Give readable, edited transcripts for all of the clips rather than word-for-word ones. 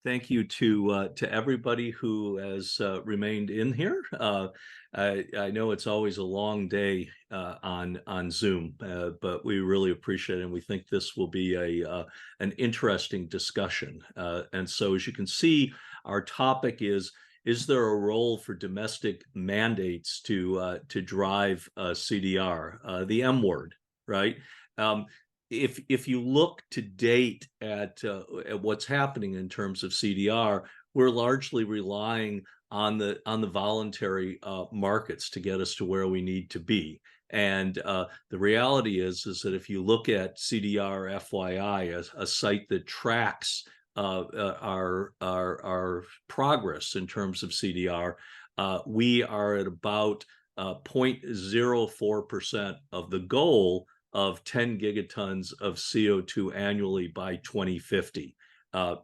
Thank you to everybody who has remained in here. I know it's always a long day on Zoom, but we really appreciate it, and we think this will be an interesting discussion. And so, as you can see, our topic is there a role for domestic mandates to drive CDR, the M word, right? Um, if you look to date at what's happening in terms of CDR, we're largely relying on the voluntary markets to get us to where we need to be. And the reality is that if you look at CDR FYI, a site that tracks our progress in terms of CDR, we are at about 0.04% of the goal of 10 gigatons of CO2 annually by 2050.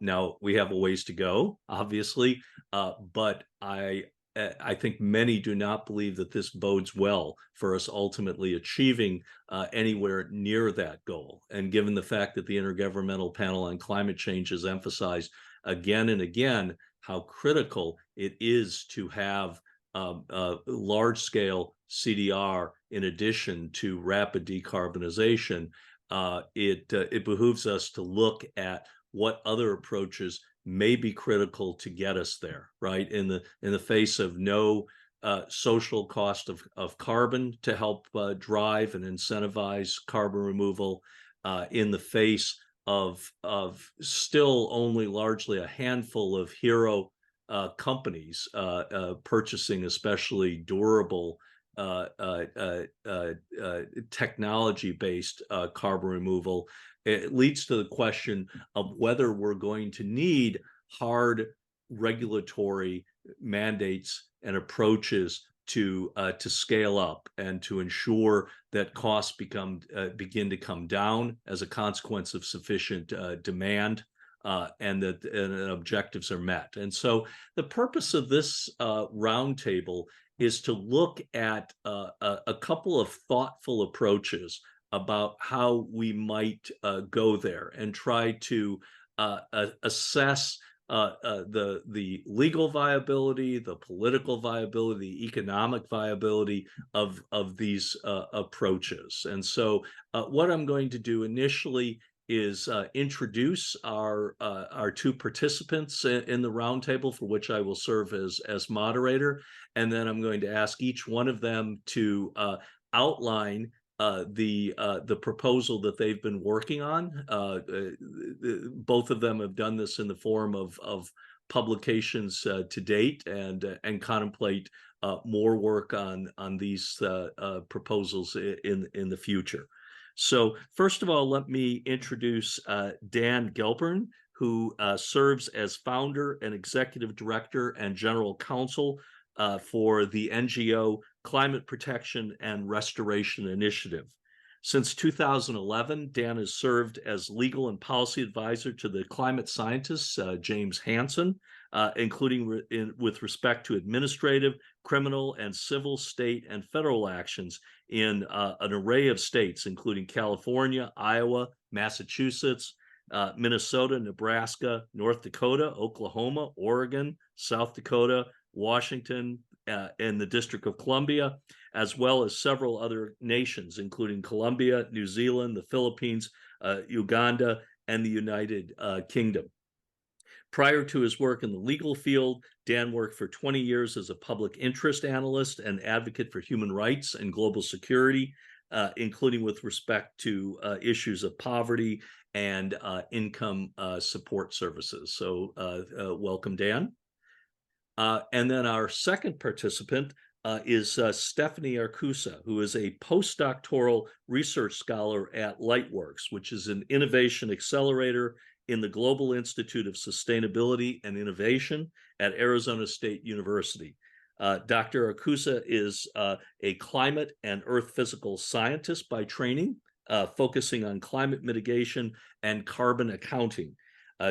Now, we have a ways to go, obviously, but I think many do not believe that this bodes well for us ultimately achieving anywhere near that goal. And given the fact that the Intergovernmental Panel on Climate Change has emphasized again and again how critical it is to have large-scale CDR in addition to rapid decarbonization, it behooves us to look at what other approaches may be critical to get us there, right? In the face of no social cost of carbon to help drive and incentivize carbon removal, in the face of still only largely a handful of hero companies purchasing especially durable technology-based carbon removal. It leads to the question of whether we're going to need hard regulatory mandates and approaches to scale up and to ensure that costs begin to come down as a consequence of sufficient demand, and that objectives are met. And so the purpose of this roundtable is to look at a couple of thoughtful approaches about how we might go there and try to assess the legal viability, the political viability, the economic viability of these approaches. And so what I'm going to do initially is introduce our two participants in the roundtable, for which I will serve as moderator, and then I'm going to ask each one of them to outline the proposal that they've been working on. Both of them have done this in the form of publications to date, and contemplate more work on these proposals in the future. So first of all, let me introduce Dan Galpern, who serves as founder and executive director and general counsel for the NGO Climate Protection and Restoration Initiative. Since 2011, Dan has served as legal and policy advisor to the climate scientist James Hansen, including with respect to administrative, criminal, and civil, state, and federal actions in an array of states, including California, Iowa, Massachusetts, Minnesota, Nebraska, North Dakota, Oklahoma, Oregon, South Dakota, Washington, and the District of Columbia, as well as several other nations, including Colombia, New Zealand, the Philippines, Uganda, and the United Kingdom. Prior to his work in the legal field, Dan worked for 20 years as a public interest analyst and advocate for human rights and global security, including with respect to issues of poverty and income support services. So welcome, Dan. And then our second participant is Stephanie Arcusa, who is a postdoctoral research scholar at Lightworks, which is an innovation accelerator in the Global Institute of Sustainability and Innovation at Arizona State University. Dr. Arcusa is a climate and earth physical scientist by training, focusing on climate mitigation and carbon accounting.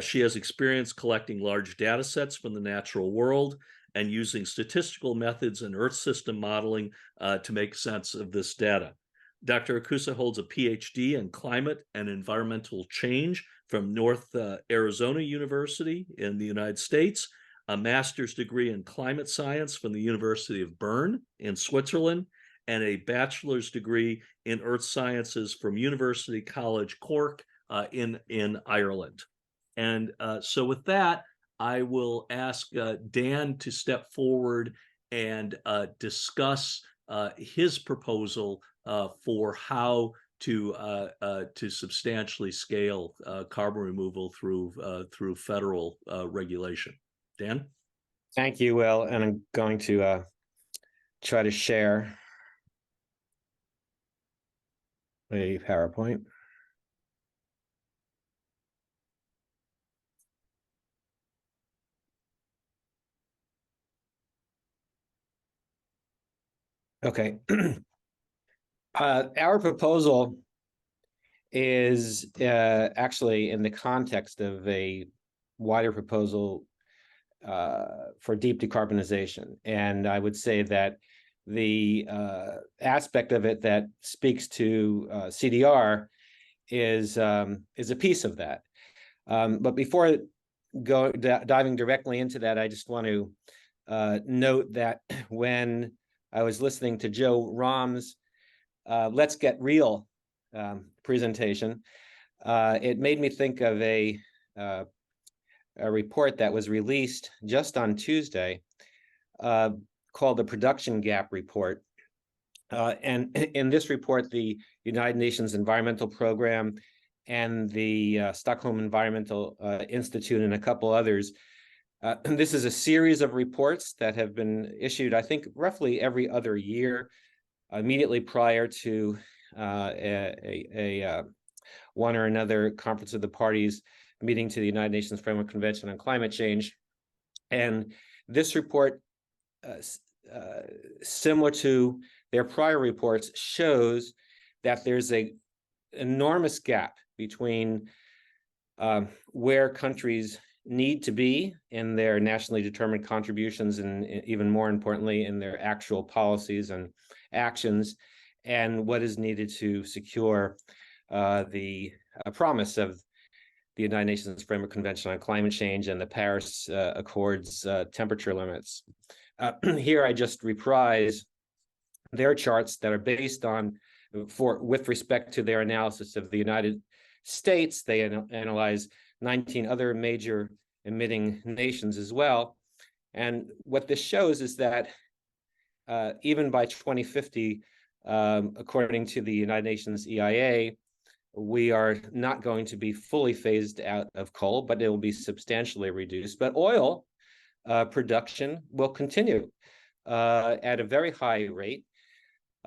She has experience collecting large data sets from the natural world and using statistical methods and Earth system modeling to make sense of this data. Dr. Arcusa holds a PhD in climate and environmental change from North Arizona University in the United States, a master's degree in climate science from the University of Bern in Switzerland, and a bachelor's degree in earth sciences from University College Cork in Ireland. And so with that, I will ask Dan to step forward and discuss his proposal for how to substantially scale carbon removal through federal regulation. Dan? Thank you, Will. And I'm going to try to share a PowerPoint. Okay. Our proposal is actually in the context of a wider proposal for deep decarbonization. And I would say that the aspect of it that speaks to CDR is a piece of that. But before diving directly into that, I just want to note that when I was listening to Joe Rahm's Let's Get Real presentation, it made me think of a report that was released just on Tuesday called the Production Gap Report. And in this report, the United Nations Environmental Program and the Stockholm Environmental Institute and a couple others, this is a series of reports that have been issued, I think, roughly every other year, immediately prior to one or another conference of the parties meeting to the United Nations Framework Convention on Climate Change. And this report, similar to their prior reports, shows that there's an enormous gap between where countries need to be in their nationally determined contributions, and even more importantly, in their actual policies and actions, and what is needed to secure the promise of the United Nations Framework Convention on Climate Change and the Paris Accords temperature limits. Here I just reprise their charts that are based on, with respect to their analysis of the United States. They analyze 19 other major emitting nations as well. And what this shows is that even by 2050, according to the United Nations EIA, we are not going to be fully phased out of coal, but it will be substantially reduced. But oil production will continue at a very high rate,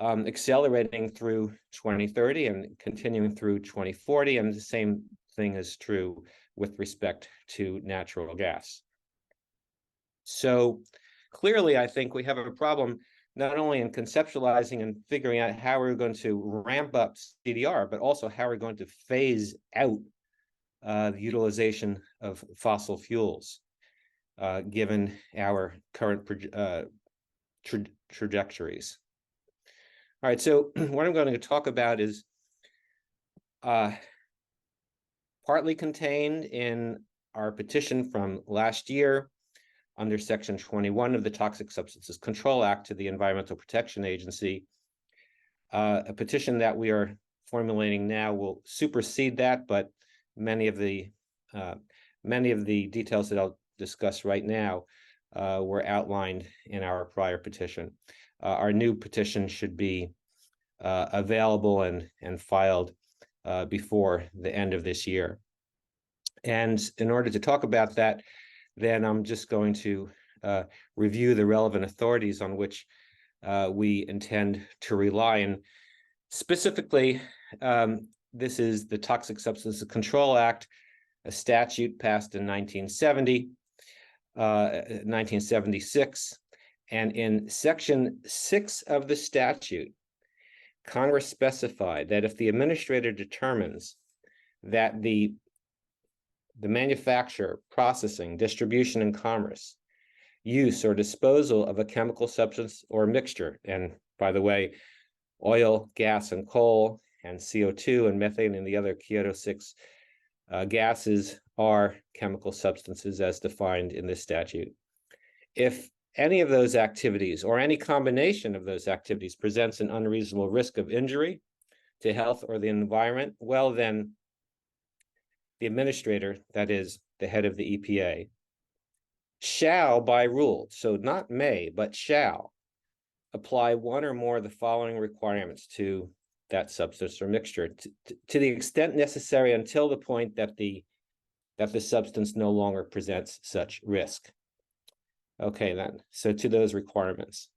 accelerating through 2030 and continuing through 2040. And the same thing is true with respect to natural gas. So clearly, I think we have a problem not only in conceptualizing and figuring out how we're going to ramp up CDR, but also how we're going to phase out the utilization of fossil fuels, given our current trajectories. All right, so what I'm going to talk about is partly contained in our petition from last year under Section 21 of the Toxic Substances Control Act to the Environmental Protection Agency. A petition that we are formulating now will supersede that, but many of the details that I'll discuss right now were outlined in our prior petition. Our new petition should be available and filed before the end of this year. And in order to talk about that, then I'm just going to review the relevant authorities on which we intend to rely. And specifically, this is the Toxic Substances Control Act, a statute passed in 1976. And in Section 6 of the statute, Congress specified that if the administrator determines that the manufacture, processing, distribution, and commerce, use or disposal of a chemical substance or mixture, and by the way, oil, gas, and coal, and CO2 and methane and the other Kyoto 6 gases are chemical substances as defined in this statute. If any of those activities or any combination of those activities presents an unreasonable risk of injury to health or the environment, well, then the administrator, that is the head of the EPA, shall by rule, so not may, but shall apply one or more of the following requirements to that substance or mixture to the extent necessary until the point that the substance no longer presents such risk. Okay, then, so to those requirements.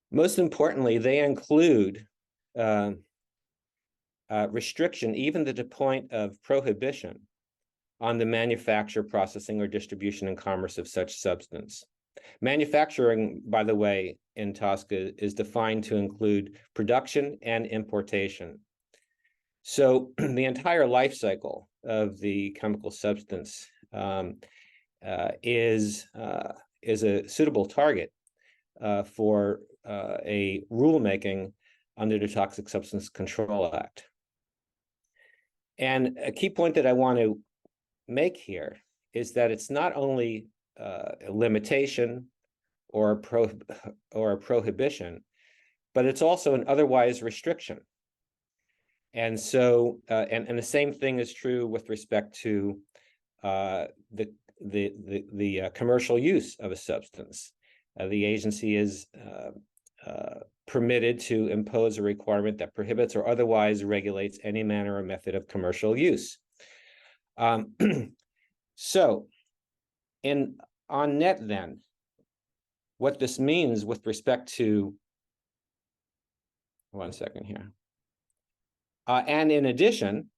Most importantly, they include restriction, even to the point of prohibition on the manufacture, processing, or distribution and commerce of such substance. Manufacturing, by the way, in TSCA is defined to include production and importation. So the entire life cycle of the chemical substance is a suitable target for a rulemaking under the Toxic Substance Control Act. And a key point that I want to make here is that it's not only a limitation or a prohibition, but it's also an otherwise restriction. And so, and the same thing is true with respect to the commercial use of a substance. The agency is permitted to impose a requirement that prohibits or otherwise regulates any manner or method of commercial use. So, on net then, what this means with respect to, one second here. And in addition,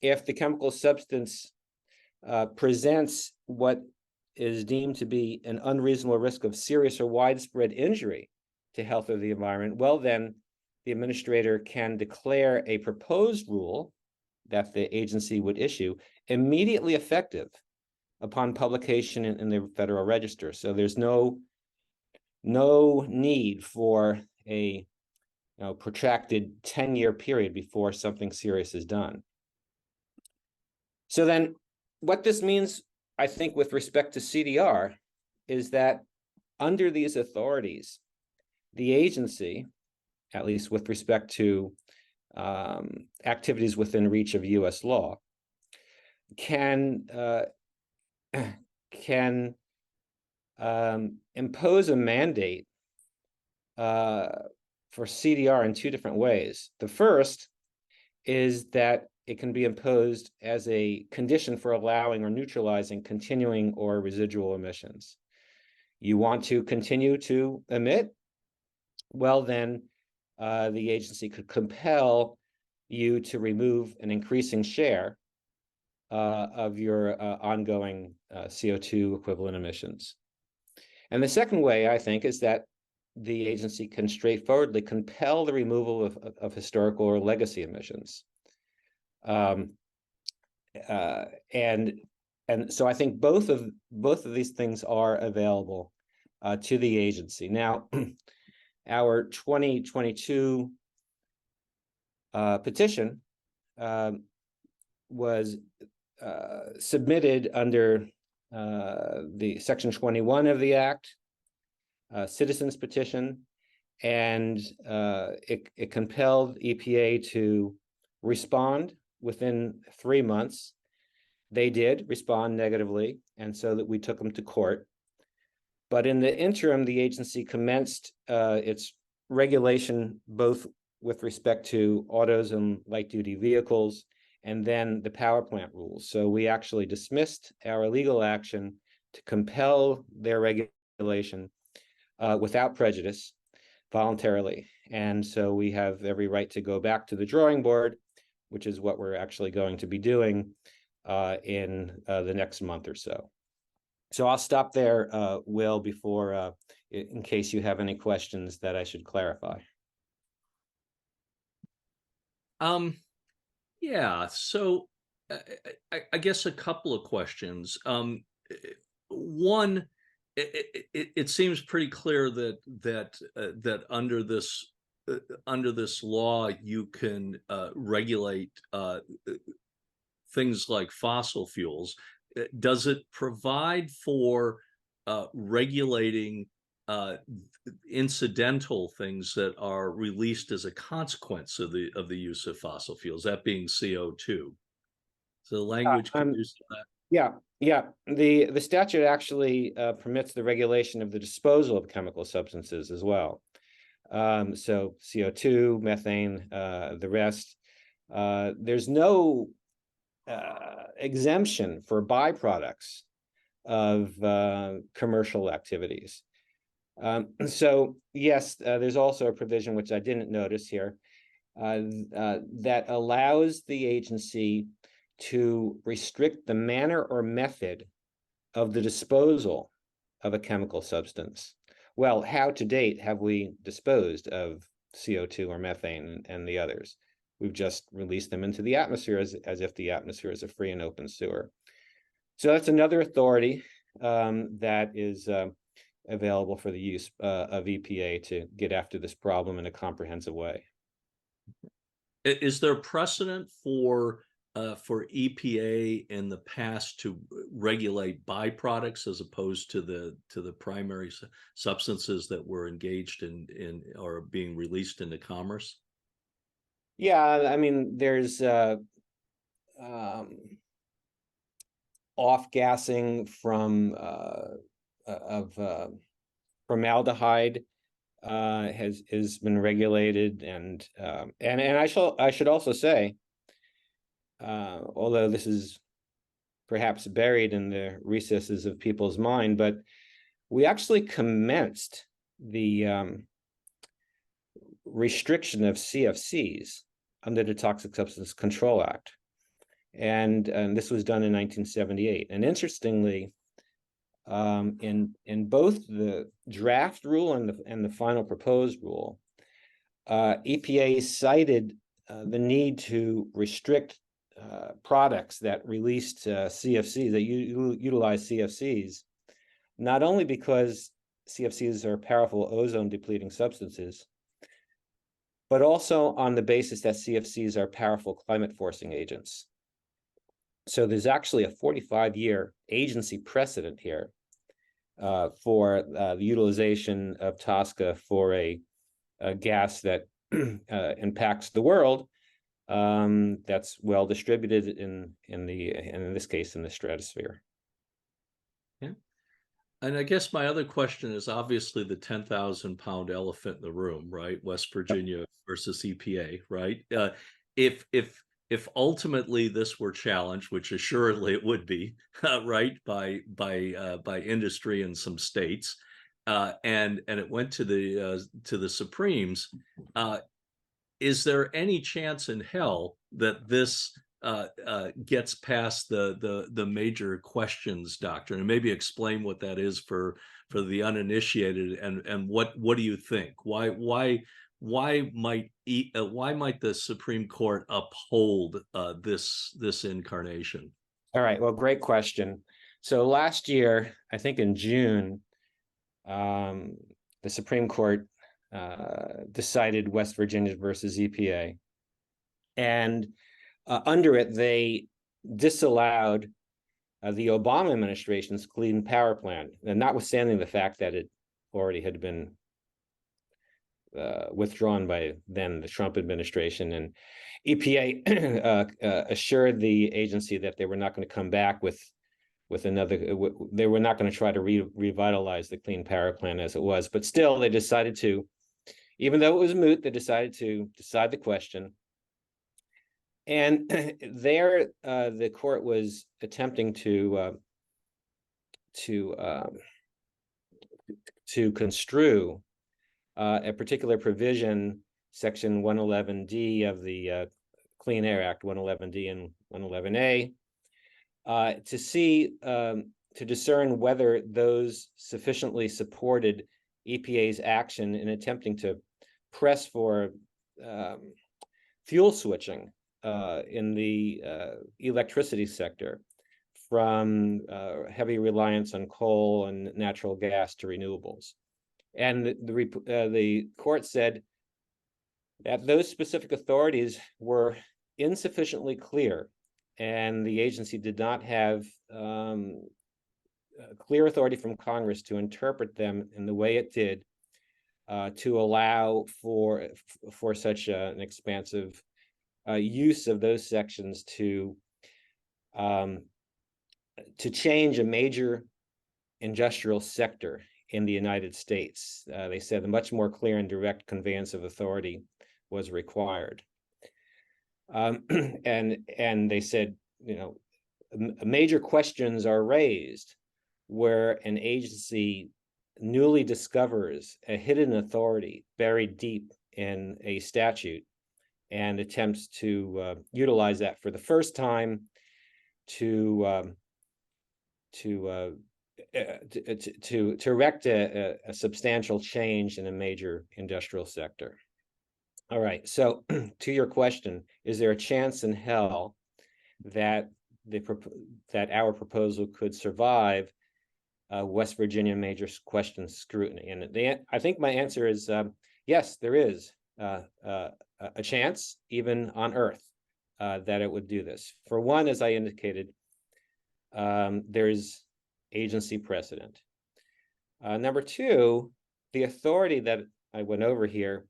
if the chemical substance presents what is deemed to be an unreasonable risk of serious or widespread injury to health or the environment, well, then the administrator can declare a proposed rule that the agency would issue immediately effective upon publication in the Federal Register. So there's no need for a protracted 10-year period before something serious is done. So then what this means, I think, with respect to CDR is that under these authorities, the agency, at least with respect to activities within reach of US law, can impose a mandate for CDR in two different ways. The first is that it can be imposed as a condition for allowing or neutralizing continuing or residual emissions. You want to continue to emit? Well, then the agency could compel you to remove an increasing share of your ongoing CO2 equivalent emissions. And the second way, I think, is that the agency can straightforwardly compel the removal of historical or legacy emissions. And so I think both of these things are available to the agency. Now, our 2022 petition was submitted under the Section 21 of the Act, citizens petition, and it compelled EPA to respond within 3 months. They did respond negatively, and so that we took them to court. But in the interim, the agency commenced its regulation both with respect to autos and light-duty vehicles, and then the power plant rules. So we actually dismissed our legal action to compel their regulation without prejudice voluntarily. And so we have every right to go back to the drawing board, which is what we're actually going to be doing in the next month or so. So I'll stop there, Will, before, in case you have any questions that I should clarify. Yeah, so I guess a couple of questions. One, it seems pretty clear that under this law you can regulate things like fossil fuels. Does it provide for regulating incidental things that are released as a consequence of the use of fossil fuels, that being CO2? So the language conducive to that. Yeah. The statute actually permits the regulation of the disposal of chemical substances as well. So CO2, methane, the rest. There's no exemption for byproducts of commercial activities. So yes, there's also a provision which I didn't notice here that allows the agency to restrict the manner or method of the disposal of a chemical substance. Well, how to date have we disposed of CO2 or methane and the others? We've just released them into the atmosphere as if the atmosphere is a free and open sewer. So that's another authority that is available for the use of EPA to get after this problem in a comprehensive way. Is there precedent for EPA in the past to regulate byproducts as opposed to the primary substances that were engaged in or being released into commerce? Yeah, I mean, there's off-gassing from formaldehyde has been regulated, and I should also say, although this is perhaps buried in the recesses of people's mind, but we actually commenced the restriction of CFCs under the Toxic Substance Control Act. And this was done in 1978. And interestingly, in both the draft rule and the final proposed rule, EPA cited the need to restrict products that released CFCs, that utilize CFCs, not only because CFCs are powerful ozone depleting substances, but also on the basis that CFCs are powerful climate forcing agents. So there's actually a 45-year agency precedent here for the utilization of TSCA for a gas that impacts the world, that's well distributed in this case in the stratosphere. Yeah. And I guess my other question is obviously the 10,000-pound elephant in the room, right? West Virginia versus EPA, right? If ultimately this were challenged, which assuredly it would be, right, by industry in some states, and it went to the Supremes, is there any chance in hell that this gets past the major questions doctrine? And maybe explain what that is for the uninitiated, and what do you think? Why might the Supreme Court uphold this incarnation? All right, well, great question. So last year, I think in June, the Supreme Court decided West Virginia versus EPA, and under it, they disallowed the Obama administration's Clean Power Plan, and notwithstanding the fact that it already had been withdrawn by then the Trump administration, and EPA assured the agency that they were not going to come back with another. They were not going to try to revitalize the Clean Power Plan as it was, but still they decided to, even though it was moot, they decided to decide the question. And there, the court was attempting to construe a particular provision, Section 111D of the Clean Air Act, 111D and 111A, to see, to discern whether those sufficiently supported EPA's action in attempting to press for fuel switching in the electricity sector from heavy reliance on coal and natural gas to renewables. And the court said that those specific authorities were insufficiently clear, and the agency did not have clear authority from Congress to interpret them in the way it did to allow for such an expansive use of those sections to change a major industrial sector in the United States. They said a much more clear and direct conveyance of authority was required. And they said, you know, major questions are raised where an agency newly discovers a hidden authority buried deep in a statute and attempts to utilize that for the first time to erect a substantial change in a major industrial sector. All right, so to your question, is there a chance in hell that our proposal could survive West Virginia major question scrutiny? And I think my answer is yes, there is a chance, even on Earth, that it would do this. For one, as I indicated, there's agency precedent. Number two, the authority that I went over here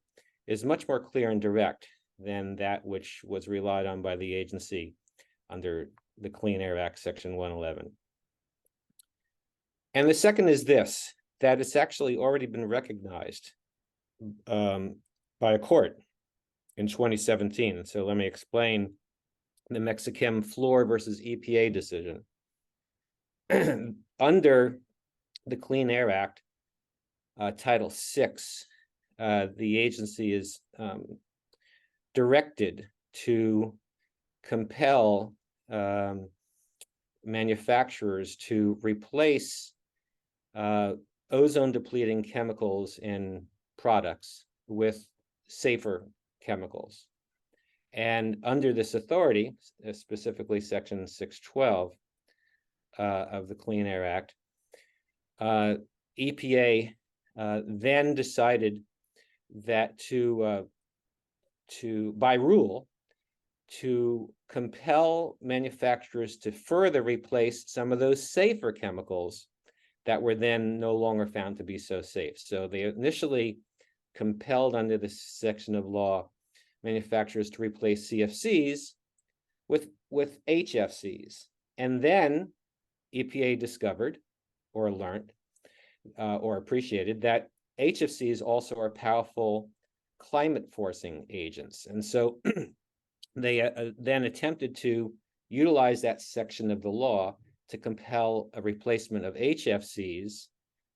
is much more clear and direct than that which was relied on by the agency under the Clean Air Act, Section 111. And the second is this, that it's actually already been recognized by a court in 2017. And so let me explain the Mexichem Floor versus EPA decision. Under the Clean Air Act, Title VI, the agency is directed to compel manufacturers to replace ozone-depleting chemicals in products with safer chemicals. And under this authority, specifically Section 612 of the Clean Air Act, EPA then decided that by rule, to compel manufacturers to further replace some of those safer chemicals that were then no longer found to be so safe. So they initially compelled under this section of law manufacturers to replace CFCs with HFCs. And then EPA discovered or learned or appreciated that HFCs also are powerful climate forcing agents. And so they then attempted to utilize that section of the law to compel a replacement of HFCs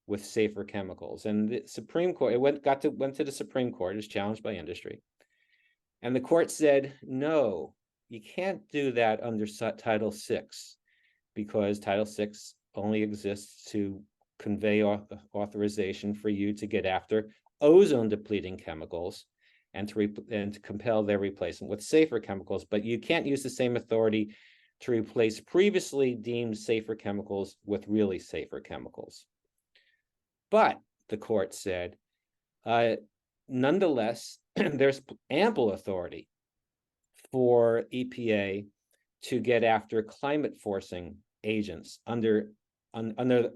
with safer chemicals. And the Supreme Court, it went to the Supreme Court, it was challenged by industry. And the court said, no, you can't do that under Title VI, because Title VI only exists to convey authorization for you to get after ozone-depleting chemicals and to compel their replacement with safer chemicals. But you can't use the same authority to replace previously deemed safer chemicals with really safer chemicals. But the court said, nonetheless, there's ample authority for EPA to get after climate forcing agents under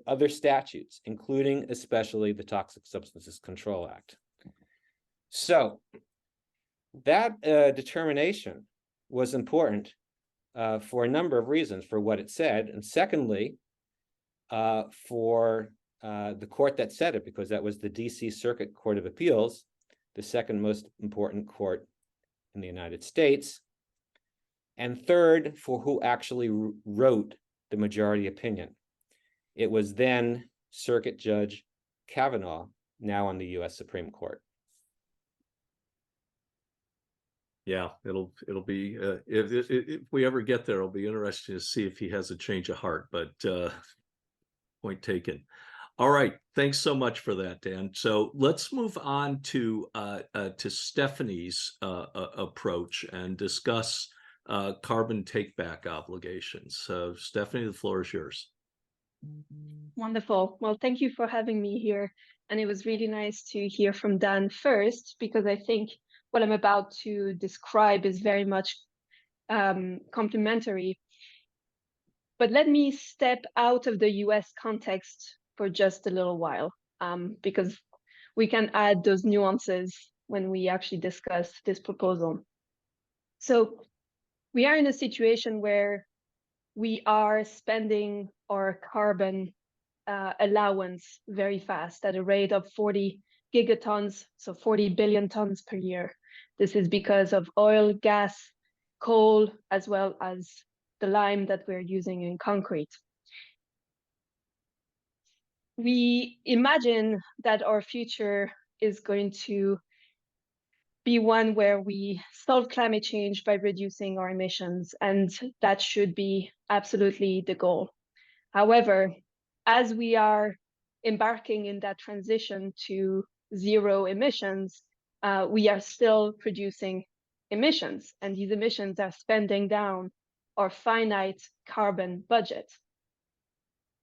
other statutes, including especially the Toxic Substances Control Act. So that determination was important for a number of reasons, for what it said, and secondly, for the court that said it, because that was the DC Circuit Court of Appeals, the second most important court in the United States, and third, for who actually wrote the majority opinion. It was then Circuit Judge Kavanaugh, now on the U.S. Supreme Court. Yeah, it'll be if we ever get there, it'll be interesting to see if he has a change of heart. But point taken. All right, thanks so much for that, Dan. So let's move on to Stephanie's approach and discuss carbon take-back obligations. So, Stephanie, the floor is yours. Wonderful. Well, thank you for having me here. And it was really nice to hear from Dan first, because I think what I'm about to describe is very much complementary. But let me step out of the US context for just a little while, because we can add those nuances when we actually discuss this proposal. So we are in a situation where we are spending our carbon allowance very fast at a rate of 40 gigatons, so 40 billion tons per year. This is because of oil, gas, coal, as well as the lime that we're using in concrete. We imagine that our future is going to be one where we solve climate change by reducing our emissions, and that should be absolutely the goal. However, as we are embarking in that transition to zero emissions, we are still producing emissions, and these emissions are spending down our finite carbon budget.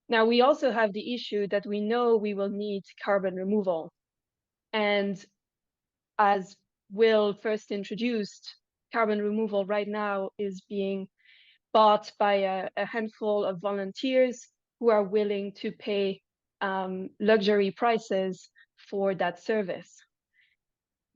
Now, we also have the issue that we know we will need carbon removal. And as Will first introduced, carbon removal right now is being bought by a handful of volunteers who are willing to pay luxury prices for that service.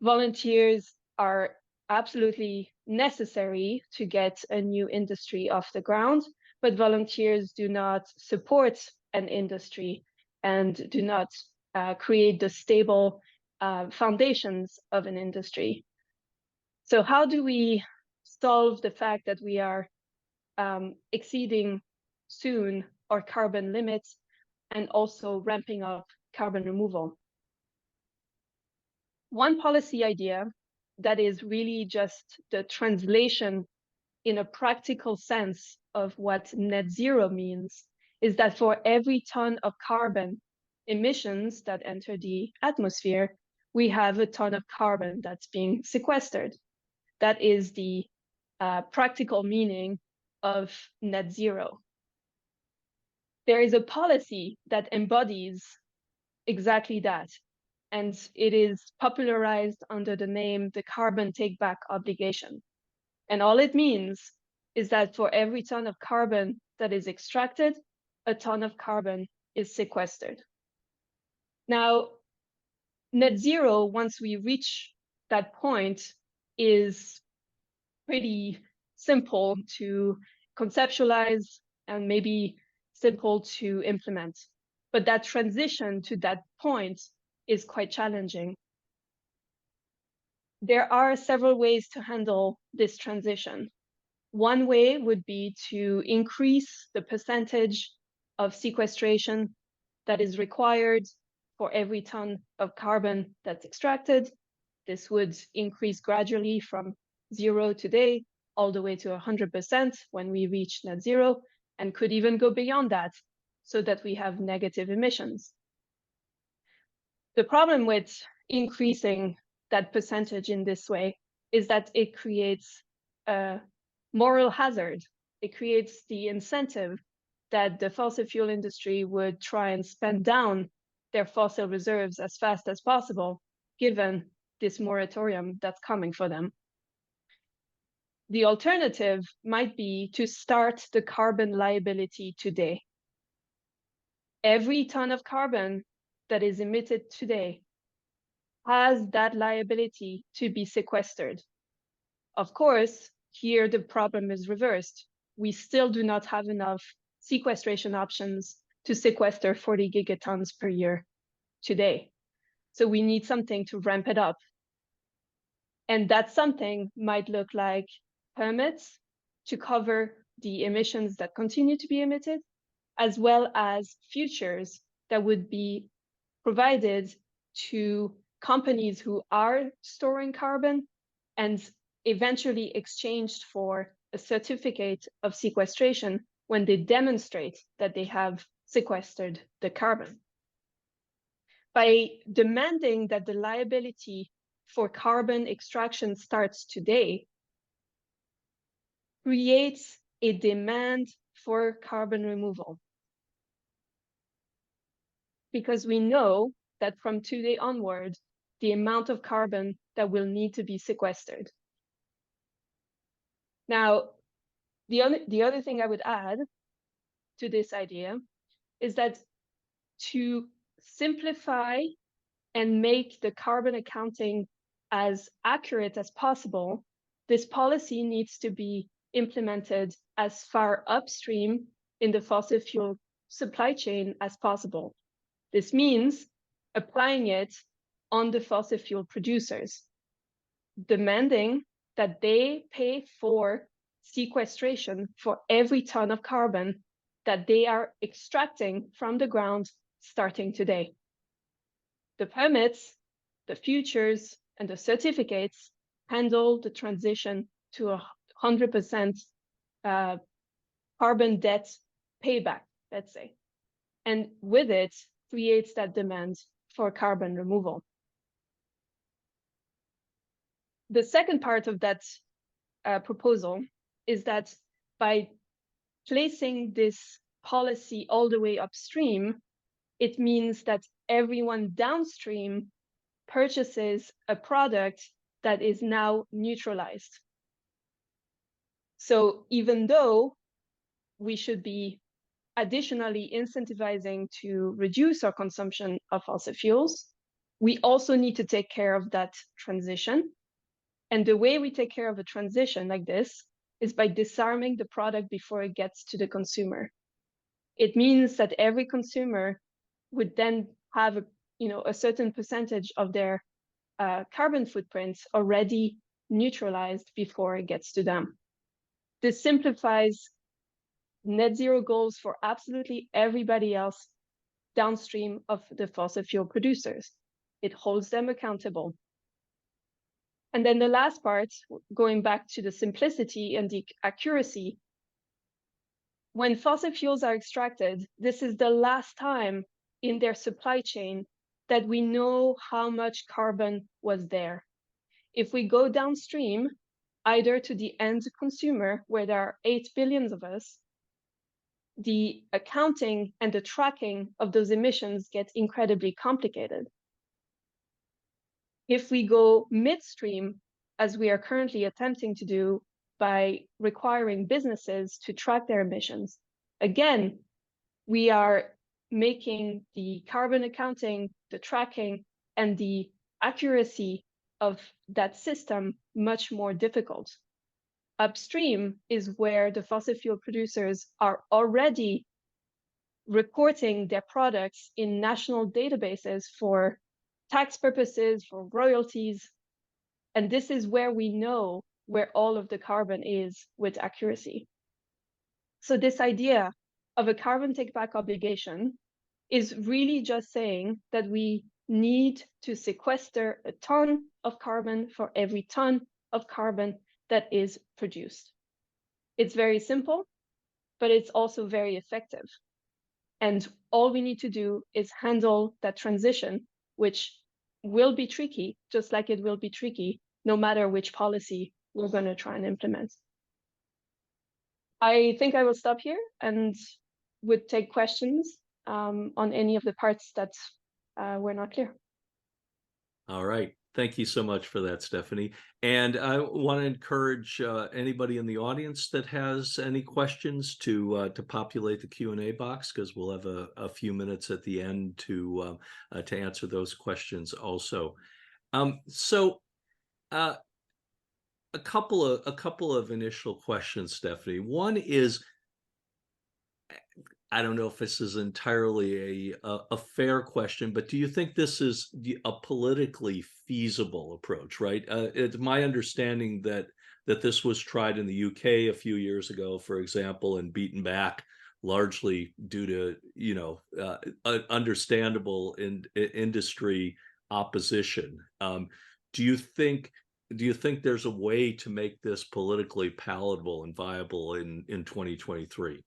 Volunteers are absolutely necessary to get a new industry off the ground, but volunteers do not support an industry and do not create the stable foundations of an industry. So how do we solve the fact that we are exceeding soon our carbon limits and also ramping up carbon removal? One policy idea that is really just the translation in a practical sense of what net zero means is that for every ton of carbon emissions that enter the atmosphere, we have a ton of carbon that's being sequestered. That is the practical meaning of net zero. There is a policy that embodies exactly that, and it is popularized under the name the carbon take-back obligation. And all it means is that for every ton of carbon that is extracted, a ton of carbon is sequestered. Now, net zero, once we reach that point, is pretty simple to conceptualize and maybe simple to implement. But that transition to that point is quite challenging. There are several ways to handle this transition. One way would be to increase the percentage of sequestration that is required for every ton of carbon that's extracted. This would increase gradually from 0 today all the way to 100% when we reach net zero, and could even go beyond that so that we have negative emissions. The problem with increasing that percentage in this way is that it creates a moral hazard. It creates the incentive that the fossil fuel industry would try and spend down their fossil reserves as fast as possible, given this moratorium that's coming for them. The alternative might be to start the carbon liability today. Every ton of carbon that is emitted today has that liability to be sequestered. Of course, here the problem is reversed. We still do not have enough sequestration options to sequester 40 gigatons per year today. So we need something to ramp it up. And that something might look like permits to cover the emissions that continue to be emitted, as well as futures that would be provided to companies who are storing carbon and eventually exchanged for a certificate of sequestration when they demonstrate that they have sequestered the carbon. By demanding that the liability for carbon extraction starts today, creates a demand for carbon removal. Because we know that from today onward, the amount of carbon that will need to be sequestered. Now, the other thing I would add to this idea is that to simplify and make the carbon accounting as accurate as possible, this policy needs to be implemented as far upstream in the fossil fuel supply chain as possible. This means applying it on the fossil fuel producers, demanding that they pay for sequestration for every ton of carbon that they are extracting from the ground starting today. The permits, the futures, and the certificates handle the transition to 100% carbon debt payback, let's say. And with it, creates that demand for carbon removal. The second part of that proposal is that by placing this policy all the way upstream, it means that everyone downstream purchases a product that is now neutralized. So even though we should be additionally incentivizing to reduce our consumption of fossil fuels, we also need to take care of that transition. And the way we take care of a transition like this is by disarming the product before it gets to the consumer. It means that every consumer would then have a certain percentage of their carbon footprint already neutralized before it gets to them. This simplifies net zero goals for absolutely everybody else downstream of the fossil fuel producers. It holds them accountable. And then the last part, going back to the simplicity and the accuracy, when fossil fuels are extracted, this is the last time in their supply chain that we know how much carbon was there. If we go downstream, either to the end consumer, where there are 8 billion of us, the accounting and the tracking of those emissions gets incredibly complicated. If we go midstream, as we are currently attempting to do by requiring businesses to track their emissions, again, we are making the carbon accounting, the tracking, and the accuracy of that system much more difficult. Upstream is where the fossil fuel producers are already reporting their products in national databases for tax purposes, for royalties. And this is where we know where all of the carbon is with accuracy. So this idea of a carbon take-back obligation is really just saying that we need to sequester a ton of carbon for every ton of carbon that is produced. It's very simple, but it's also very effective. And all we need to do is handle that transition, which will be tricky, just like it will be tricky, no matter which policy we're going to try and implement. I think I will stop here and would take questions on any of the parts that were not clear. All right. Thank you so much for that, Stephanie. And I want to encourage anybody in the audience that has any questions to populate the Q&A box, because we'll have a few minutes at the end to answer those questions also. A couple of initial questions, Stephanie. One is, I don't know if this is entirely a fair question, but do you think this is a politically feasible approach, right? It's my understanding that this was tried in the UK a few years ago, for example, and beaten back largely due to, understandable industry opposition. Do you think there's a way to make this politically palatable and viable in 2023?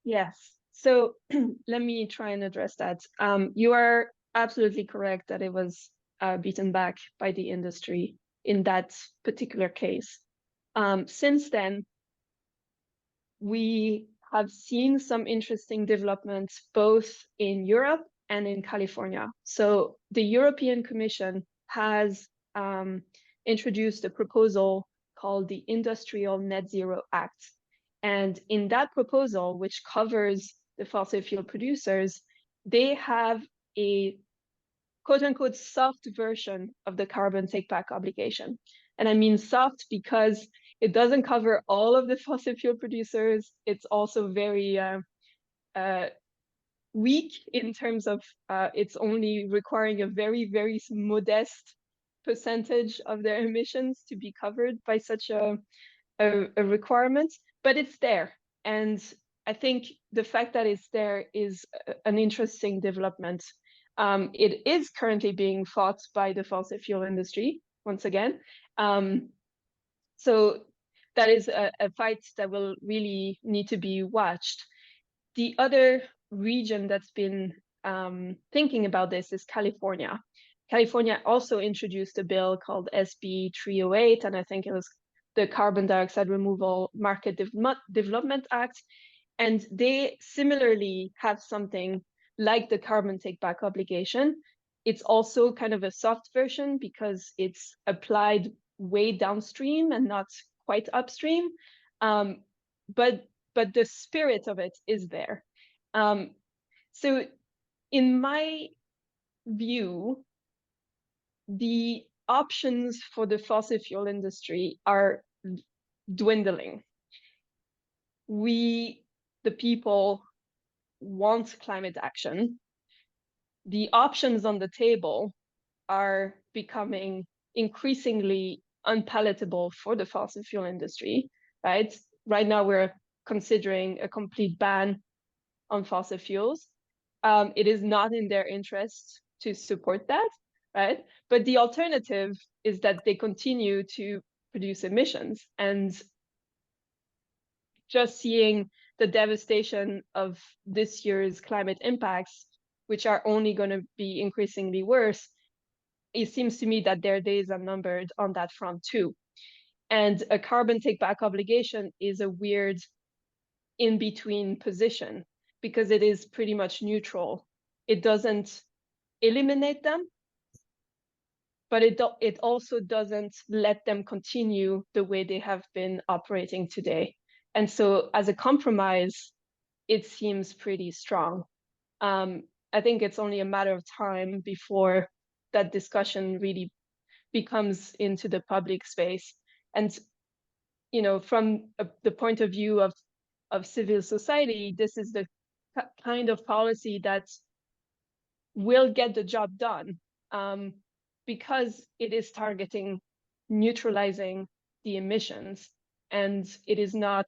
Yes. So let me try and address that. You are absolutely correct that it was beaten back by the industry in that particular case. Since then, we have seen some interesting developments both in Europe and in California. So the European Commission has introduced a proposal called the Industrial Net Zero Act. And in that proposal, which covers the fossil fuel producers, they have a quote unquote soft version of the carbon take back obligation. And I mean soft because it doesn't cover all of the fossil fuel producers. It's also very weak in terms of it's only requiring a very, very modest percentage of their emissions to be covered by such a requirement, but it's there. And I think the fact that it's there is an interesting development. It is currently being fought by the fossil fuel industry, once again. So that is a fight that will really need to be watched. The other region that's been thinking about this is California. California also introduced a bill called SB 308, and I think it was the Carbon Dioxide Removal Market Development Act. And they similarly have something like the carbon take back obligation. It's also kind of a soft version because it's applied way downstream and not quite upstream. But the spirit of it is there. So in my view, the options for the fossil fuel industry are dwindling. We, the people, want climate action. The options on the table are becoming increasingly unpalatable for the fossil fuel industry, right? Right now, we're considering a complete ban on fossil fuels. It is not in their interest to support that, right? But the alternative is that they continue to produce emissions. And just seeing the devastation of this year's climate impacts, which are only going to be increasingly worse, it seems to me that their days are numbered on that front too. And a carbon take back obligation is a weird in-between position because it is pretty much neutral. It doesn't eliminate them, but it also doesn't let them continue the way they have been operating today. And so as a compromise, it seems pretty strong. I think it's only a matter of time before that discussion really becomes into the public space. And, you know, from the point of view of civil society, this is the kind of policy that will get the job done because it is targeting neutralizing the emissions, and it is not,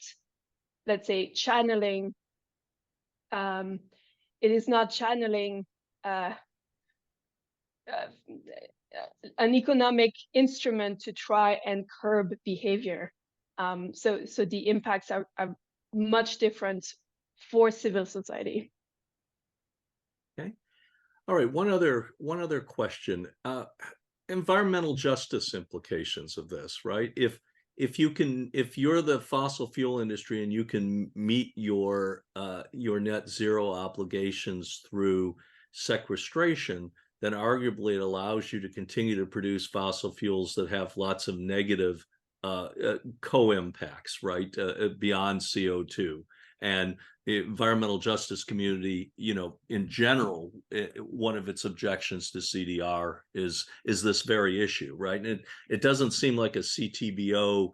let's say, channeling. It is not channeling an economic instrument to try and curb behavior. So the impacts are much different for civil society. Okay. All right. One other question. Environmental justice implications of this, right? If you're the fossil fuel industry and you can meet your net zero obligations through sequestration, then arguably it allows you to continue to produce fossil fuels that have lots of negative co-impacts, right, beyond CO2. And the environmental justice community, you know, in general, one of its objections to CDR is this very issue, right? And it doesn't seem like a CTBO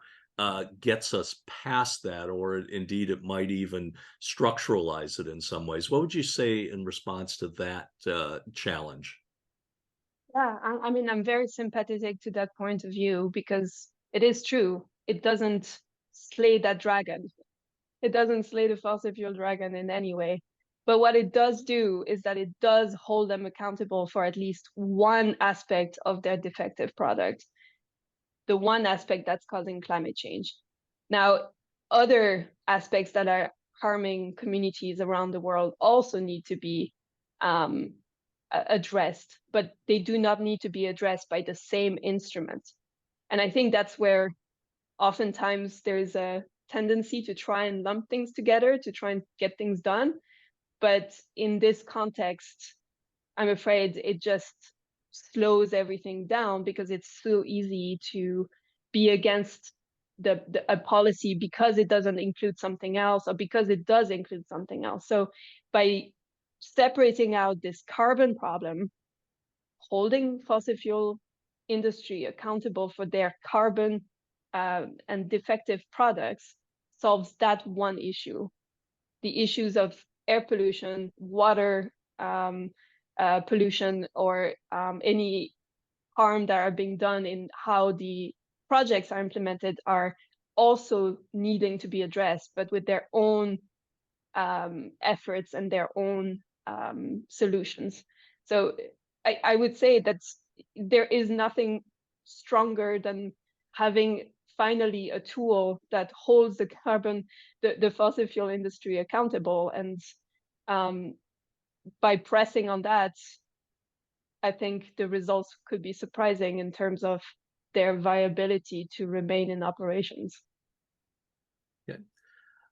gets us past that, or indeed it might even structuralize it in some ways. What would you say in response to that challenge? Yeah, I mean, I'm very sympathetic to that point of view because it is true. It doesn't slay that dragon. It doesn't slay the fossil fuel dragon in any way. But what it does do is that it does hold them accountable for at least one aspect of their defective product, the one aspect that's causing climate change. Now, other aspects that are harming communities around the world also need to be addressed, but they do not need to be addressed by the same instrument. And I think that's where oftentimes there's a tendency to try and lump things together to try and get things done. But in this context, I'm afraid it just slows everything down because it's so easy to be against a policy because it doesn't include something else or because it does include something else. So by separating out this carbon problem, holding fossil fuel industry accountable for their carbon and defective products solves that one issue. The issues of air pollution, water pollution, or any harm that are being done in how the projects are implemented are also needing to be addressed, but with their own efforts and their own solutions. So I would say that there is nothing stronger than having finally a tool that holds the fossil fuel industry accountable. And by pressing on that, I think the results could be surprising in terms of their viability to remain in operations. Yeah.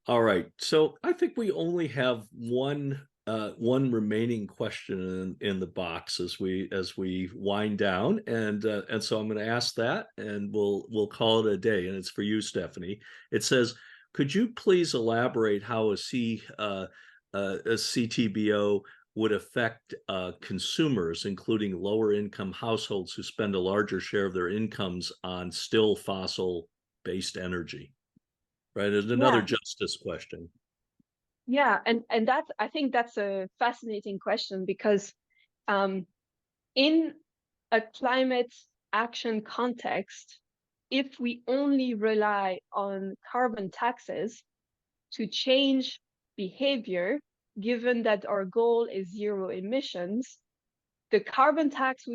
All right. So I think we only have one remaining question in the box as we wind down, and so I'm going to ask that, and we'll call it a day. And it's for you, Stephanie. It says, could you please elaborate how a CTBO would affect consumers, including lower income households who spend a larger share of their incomes on still fossil-based energy? Right, there's another justice question. Yeah, and I think that's a fascinating question because in a climate action context, if we only rely on carbon taxes to change behavior, given that our goal is zero emissions, the carbon tax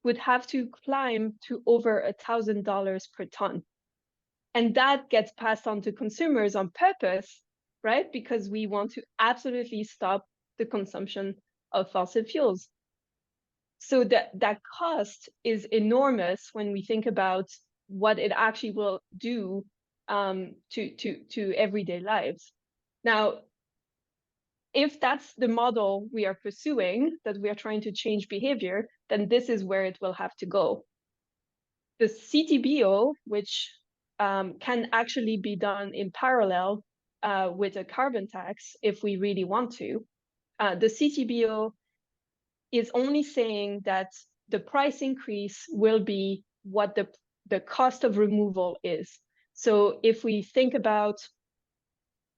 would have to climb to over $1,000 per ton. And that gets passed on to consumers on purpose, right? Because we want to absolutely stop the consumption of fossil fuels. So that cost is enormous when we think about what it actually will do to everyday lives. Now, if that's the model we are pursuing, that we are trying to change behavior, then this is where it will have to go. The CTBO, which can actually be done in parallel with a carbon tax if we really want to. The CTBO is only saying that the price increase will be what the cost of removal is. So if we think about,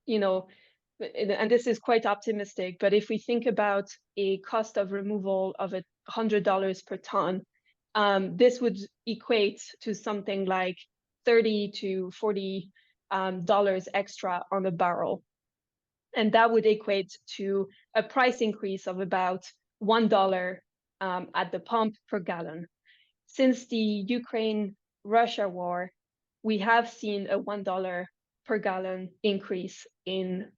and this is quite optimistic, but if we think about a cost of removal of $100 per ton, this would equate to something like $30 to $40 extra on a barrel. And that would equate to a price increase of about $1 at the pump per gallon. Since the Ukraine-Russia war, we have seen a $1 per gallon increase in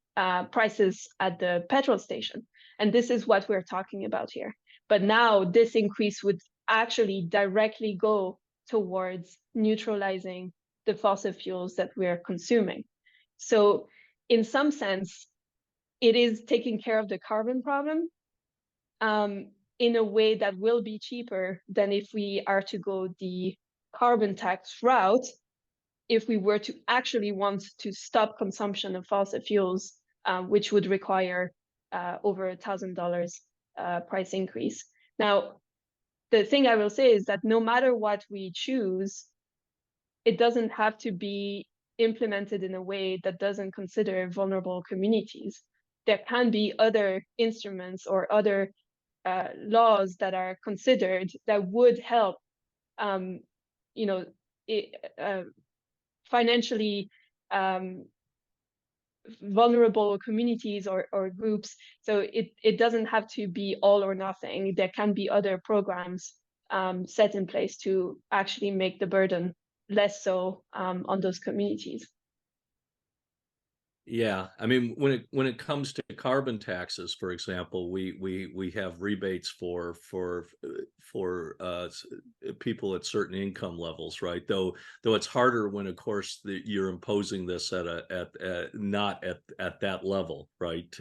prices at the petrol station. And this is what we're talking about here. But now this increase would actually directly go towards neutralizing the fossil fuels that we're consuming. So in some sense, it is taking care of the carbon problem in a way that will be cheaper than if we are to go the carbon tax route, if we were to actually want to stop consumption of fossil fuels, which would require over $1,000 price increase. Now, the thing I will say is that no matter what we choose, it doesn't have to be implemented in a way that doesn't consider vulnerable communities. There can be other instruments or other laws that are considered that would help, financially vulnerable communities or groups. So it doesn't have to be all or nothing. There can be other programs set in place to actually make the burden less so on those communities. Yeah, I mean, when it comes to carbon taxes, for example, we have rebates for people at certain income levels, right? Though it's harder when, of course, you're imposing this at not at that level, right?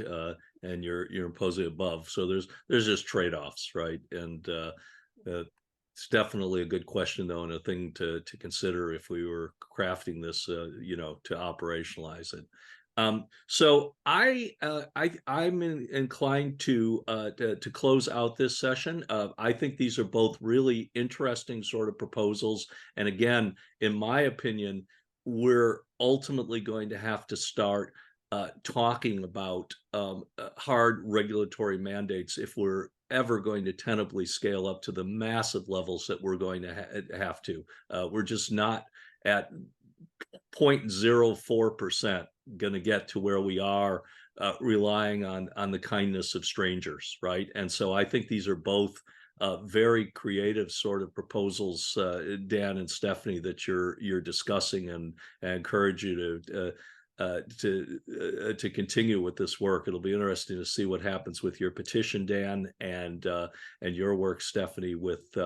And you're imposing above. So there's just trade-offs, right? And it's definitely a good question, though, and a thing to consider if we were crafting this, to operationalize it. So I'm inclined to close out this session. I think these are both really interesting sort of proposals, and again, in my opinion, we're ultimately going to have to start talking about hard regulatory mandates if we're ever going to tenably scale up to the massive levels that we're going to have to. We're just not at 0.04% going to get to where we are relying on the kindness of strangers, right? And so I think these are both very creative sort of proposals, Dan and Stephanie, that you're discussing, and I encourage you to continue with this work. It'll be interesting to see what happens with your petition, Dan, and your work, Stephanie, with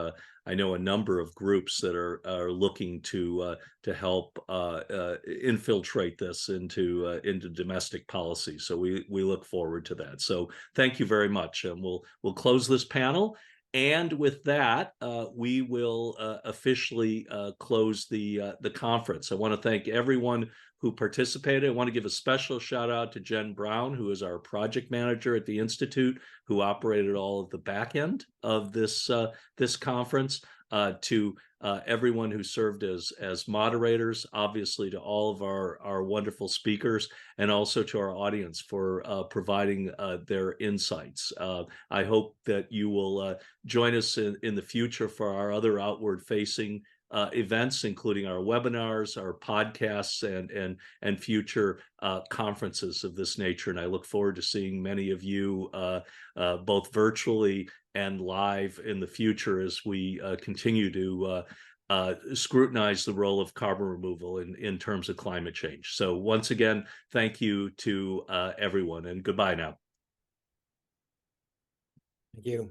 I know a number of groups that are looking to help infiltrate this into domestic policy. So we look forward to that. So thank you very much, and we'll close this panel. And with that, we will officially close the conference. I want to thank everyone who participated. I want to give a special shout out to Jen Brown, who is our project manager at the Institute, who operated all of the back end of this conference, to everyone who served as moderators, obviously to all of our wonderful speakers, and also to our audience for providing their insights. I hope that you will join us in the future for our other outward-facing events, including our webinars, our podcasts, and future conferences of this nature. And I look forward to seeing many of you both virtually and live in the future as we continue to scrutinize the role of carbon removal in terms of climate change. So once again, thank you to everyone, and goodbye now. Thank you.